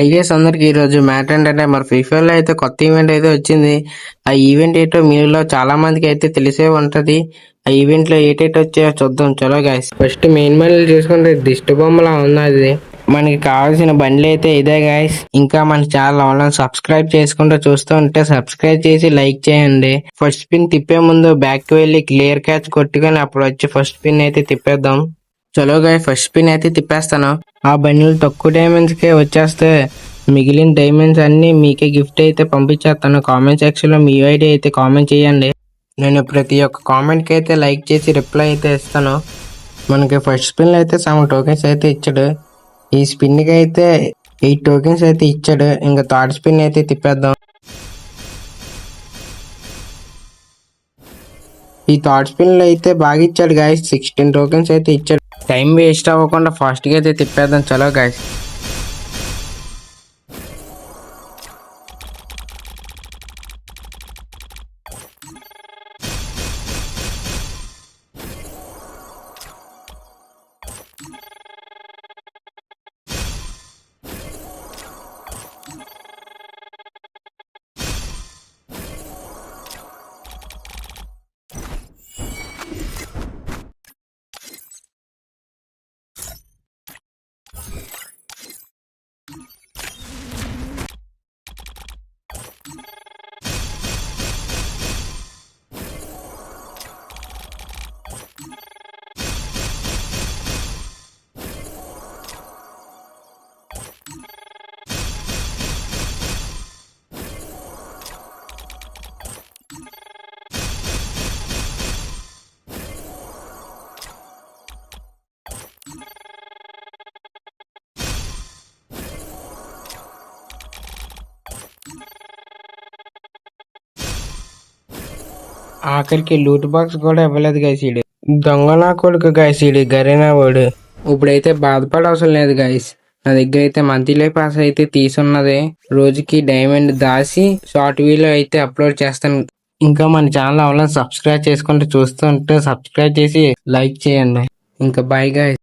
ఐగేస్ అందరికి ఈ రోజు మ్యాటర్ ఏంటంటే మరి ఫ్రీఫైర్ లో అయితే కొత్త ఈవెంట్ అయితే వచ్చింది. ఆ ఈవెంట్ ఏంటో మీలో చాలా మందికి అయితే తెలిసే ఉంటది. ఆ ఈవెంట్ లో ఏటేటో వచ్చాయో చూద్దాం. చలో గైస్, ఫస్ట్ మెయిన్ మెనూ చూసుకుంటే దిష్టి బొమ్మలా ఉన్నది. మనకి కావాల్సిన బండ్లు అయితే ఇదే గైస్. ఇంకా మన ఛానల్ ఆన్లైన్ సబ్స్క్రైబ్ చేసుకుంటూ చూస్తూ ఉంటే సబ్స్క్రైబ్ చేసి లైక్ చేయండి. ఫస్ట్ స్పిన్ తిప్పే ముందు బ్యాక్ కి వెళ్ళి క్లియర్ క్యాచ్ కొట్టుకొని అప్పుడు వచ్చి ఫస్ట్ స్పిన్ అయితే తిప్పేద్దాం. చలో గాయ్, ఫస్ట్ స్పిన్ అయితే తిప్పేస్తాను. ఆ బండిలు తక్కువ డైమండ్స్ కే వచ్చేస్తే మిగిలిన డైమండ్స్ అన్ని మీకే గిఫ్ట్ అయితే పంపించేస్తాను. కామెంట్ సెక్షన్ లో మీ ఐడి అయితే కామెంట్ చేయండి. నేను ప్రతి ఒక్క కామెంట్ కి అయితే లైక్ చేసి రిప్లై అయితే ఇస్తాను. మనకి ఫస్ట్ స్పిన్ లో అయితే 7 టోకెన్స్ అయితే ఇచ్చాడు. ఈ స్పిన్ కి అయితే 8 టోకెన్స్ అయితే ఇచ్చాడు. ఇంకా థర్డ్ స్పిన్ అయితే తిప్పేద్దాం. ఈ థర్డ్ స్పిన్ లో అయితే బాగా ఇచ్చాడు గాయస్. 16 టోకెన్స్ అయితే ఇచ్చాడు. టైం వేస్ట్ అవ్వకుండా ఫాస్ట్ గా అయితే తిప్పేద్దాం. చలో గాయస్, ఆఖరికి లూట్ బాక్స్ కూడా ఇవ్వలేదు గైస్. ఈడు దొంగనా కొడుకు గైస్, ఈడు గరీనా వాడు. ఇప్పుడైతే బాధపడవసరం లేదు గైస్. నా దగ్గర అయితే మంత్లీ పాస్ అయితే తీసున్నది. రోజుకి డైమండ్ దాసి షార్ట్ వీడియో అయితే అప్లోడ్ చేస్తాను. ఇంకా మన ఛానల్ ఎవరైనా సబ్స్క్రైబ్ చేసుకుంటే చూస్తుంటే సబ్స్క్రైబ్ చేసి లైక్ చేయండి. ఇంకా బై గైస్.